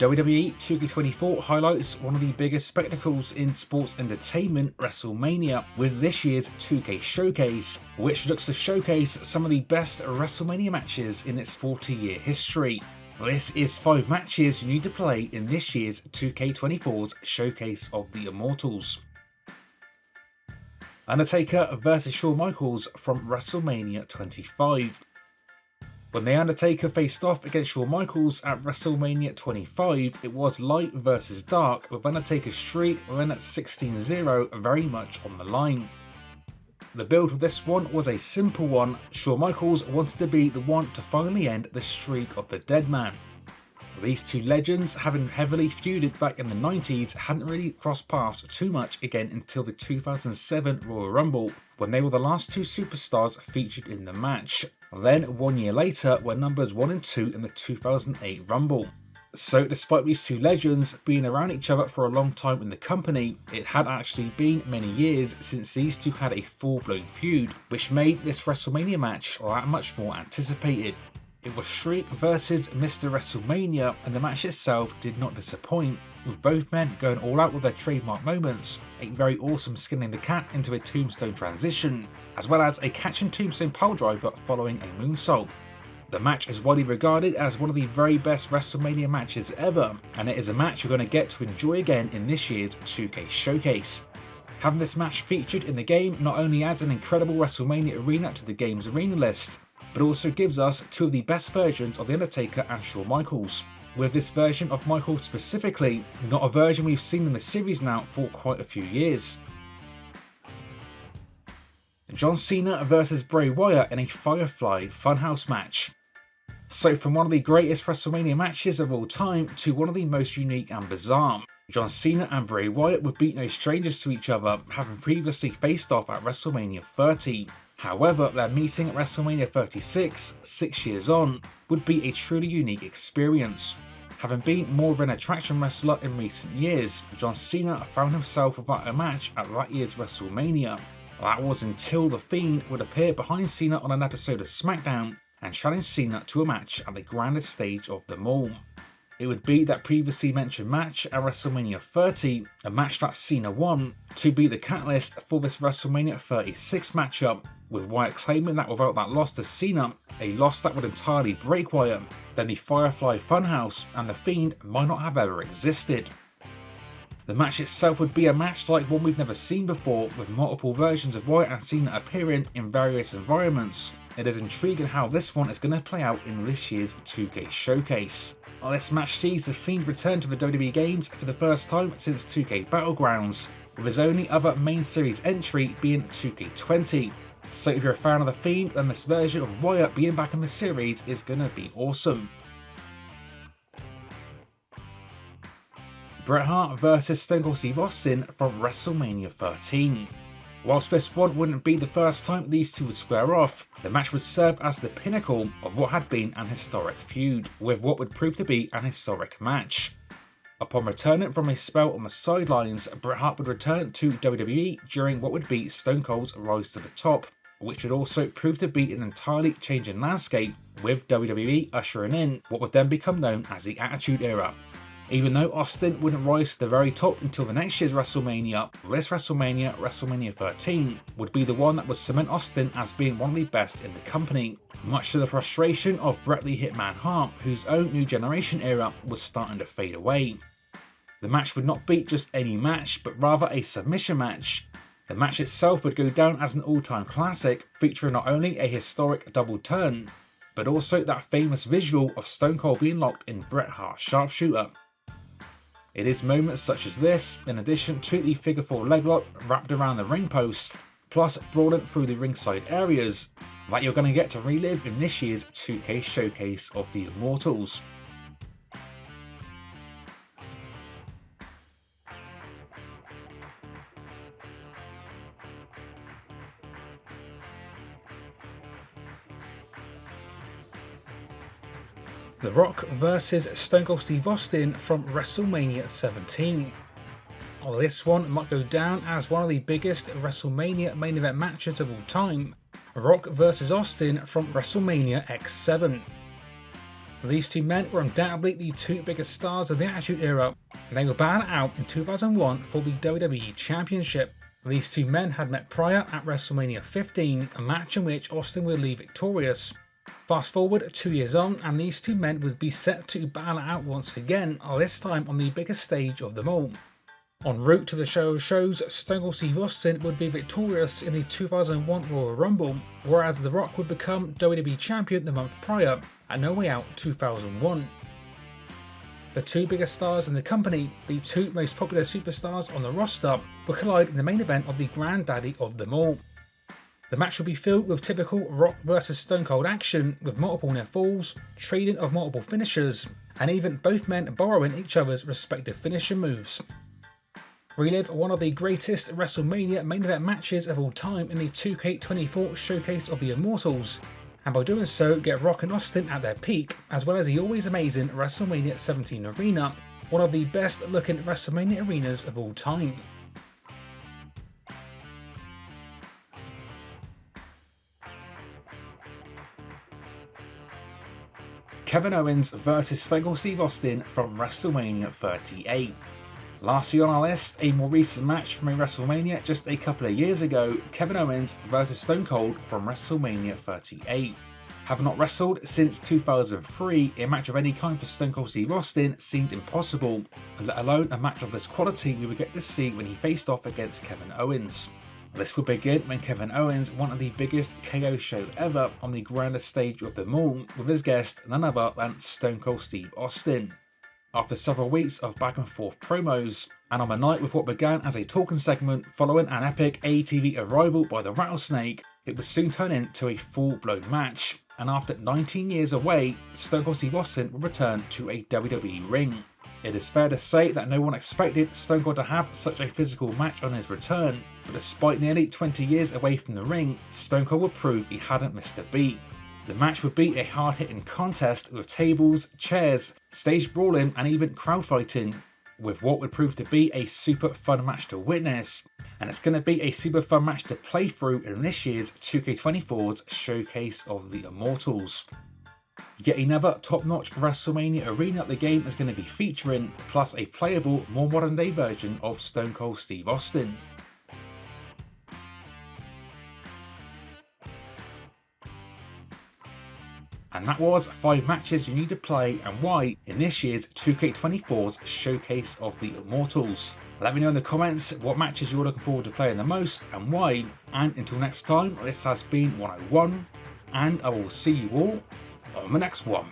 WWE 2K24 highlights one of the biggest spectacles in sports entertainment, Wrestlemania, with this year's 2K Showcase, which looks to showcase some of the best Wrestlemania matches in its 40-year history. This is 5 matches you need to play in this year's 2K24's Showcase of the Immortals. Undertaker vs Shawn Michaels from Wrestlemania 25. When The Undertaker faced off against Shawn Michaels at Wrestlemania 25, it was light versus dark, with Undertaker's streak then at 16-0 very much on the line. The build for this one was a simple one. Shawn Michaels wanted to be the one to finally end the streak of the dead man. These two legends, having heavily feuded back in the 90s, hadn't really crossed paths too much again until the 2007 Royal Rumble, when they were the last two superstars featured in the match. Then, 1 year later, were numbers 1 and 2 in the 2008 Rumble. So despite these two legends being around each other for a long time in the company, it had actually been many years since these two had a full-blown feud, which made this WrestleMania match that much more anticipated. It was Streak versus Mr. WrestleMania, and the match itself did not disappoint, with both men going all out with their trademark moments, a very awesome skinning the cat into a tombstone transition, as well as a catching tombstone piledriver following a moonsault. The match is widely regarded as one of the very best WrestleMania matches ever, and it is a match you're going to get to enjoy again in this year's 2K Showcase. Having this match featured in the game not only adds an incredible WrestleMania arena to the game's arena list, but also gives us two of the best versions of The Undertaker and Shawn Michaels, with this version of Michaels specifically not a version we've seen in the series now for quite a few years. John Cena vs Bray Wyatt in a Firefly Funhouse match. So from one of the greatest WrestleMania matches of all time to one of the most unique and bizarre, John Cena and Bray Wyatt would be no strangers to each other, having previously faced off at WrestleMania 30. However, their meeting at WrestleMania 36, 6 years on, would be a truly unique experience. Having been more of an attraction wrestler in recent years, John Cena found himself without a match at that year's WrestleMania. That was until The Fiend would appear behind Cena on an episode of SmackDown and challenge Cena to a match at the grandest stage of them all. It would be that previously mentioned match at WrestleMania 30, a match that Cena won, to be the catalyst for this WrestleMania 36 matchup, with Wyatt claiming that without that loss to Cena, a loss that would entirely break Wyatt, then the Firefly Funhouse and The Fiend might not have ever existed. The match itself would be a match like one we've never seen before, with multiple versions of Wyatt and Cena appearing in various environments. It is intriguing how this one is going to play out in this year's 2K Showcase. This match sees The Fiend return to the WWE games for the first time since 2K Battlegrounds, with his only other main series entry being 2K20. So if you're a fan of The Fiend, then this version of Wyatt being back in the series is going to be awesome. Bret Hart vs Stone Cold Steve Austin from WrestleMania 13. Whilst this one wouldn't be the first time these two would square off, the match would serve as the pinnacle of what had been an historic feud, with what would prove to be an historic match. Upon returning from a spell on the sidelines, Bret Hart would return to WWE during what would be Stone Cold's rise to the top, which would also prove to be an entirely changing landscape, with WWE ushering in what would then become known as the Attitude Era. Even though Austin wouldn't rise to the very top until the next year's WrestleMania, this WrestleMania, WrestleMania 13, would be the one that would cement Austin as being one of the best in the company, much to the frustration of Bret the Hitman Hart, whose own New Generation era was starting to fade away. The match would not be just any match, but rather a submission match. The match itself would go down as an all-time classic, featuring not only a historic double turn, but also that famous visual of Stone Cold being locked in Bret Hart's sharpshooter. It is moments such as this, in addition to the figure 4 leg lock wrapped around the ring post, plus brawling through the ringside areas, that you're going to get to relive in this year's 2K Showcase of the Immortals. The Rock vs Stone Cold Steve Austin from WrestleMania 17. This one might go down as one of the biggest WrestleMania main event matches of all time. Rock vs Austin from WrestleMania X7. These two men were undoubtedly the two biggest stars of the Attitude Era, and they were battling out in 2001 for the WWE Championship. These two men had met prior at WrestleMania 15, a match in which Austin would leave victorious. Fast forward 2 years on, and these two men would be set to battle out once again, this time on the biggest stage of them all. En route to the show of shows, Stone Cold Steve Austin would be victorious in the 2001 Royal Rumble, whereas The Rock would become WWE Champion the month prior at No Way Out 2001. The two biggest stars in the company, the two most popular superstars on the roster, would collide in the main event of the granddaddy of them all. The match will be filled with typical Rock vs Stone Cold action, with multiple near falls, trading of multiple finishers, and even both men borrowing each other's respective finisher moves. Relive one of the greatest WrestleMania main event matches of all time in the 2K24 Showcase of the Immortals, and by doing so get Rock and Austin at their peak, as well as the always amazing WrestleMania 17 arena, one of the best looking WrestleMania arenas of all time. Kevin Owens vs Stone Cold Steve Austin from WrestleMania 38. Lastly on our list, a more recent match from a WrestleMania just a couple of years ago, Kevin Owens vs Stone Cold from WrestleMania 38. Having not wrestled since 2003, a match of any kind for Stone Cold Steve Austin seemed impossible, let alone a match of this quality we would get to see when he faced off against Kevin Owens. This would begin when Kevin Owens won the biggest KO show ever on the grandest stage of them all, with his guest none other than Stone Cold Steve Austin. After several weeks of back and forth promos, and on the night with what began as a talking segment following an epic AEW arrival by the Rattlesnake, it would soon turn into a full-blown match, and after 19 years away, Stone Cold Steve Austin would return to a WWE ring. It is fair to say that no one expected Stone Cold to have such a physical match on his return, but despite nearly 20 years away from the ring, Stone Cold would prove he hadn't missed a beat. The match would be a hard-hitting contest with tables, chairs, stage brawling and even crowd fighting, with what would prove to be a super fun match to witness, and it's going to be a super fun match to play through in this year's 2K24's Showcase of the Immortals. Yet another top-notch WrestleMania arena the game is going to be featuring, plus a playable, more modern-day version of Stone Cold Steve Austin. And that was 5 matches you need to play and why in this year's 2K24's Showcase of the Immortals. Let me know in the comments what matches you're looking forward to playing the most and why. And until next time, this has been 101, and I will see you all on the next one.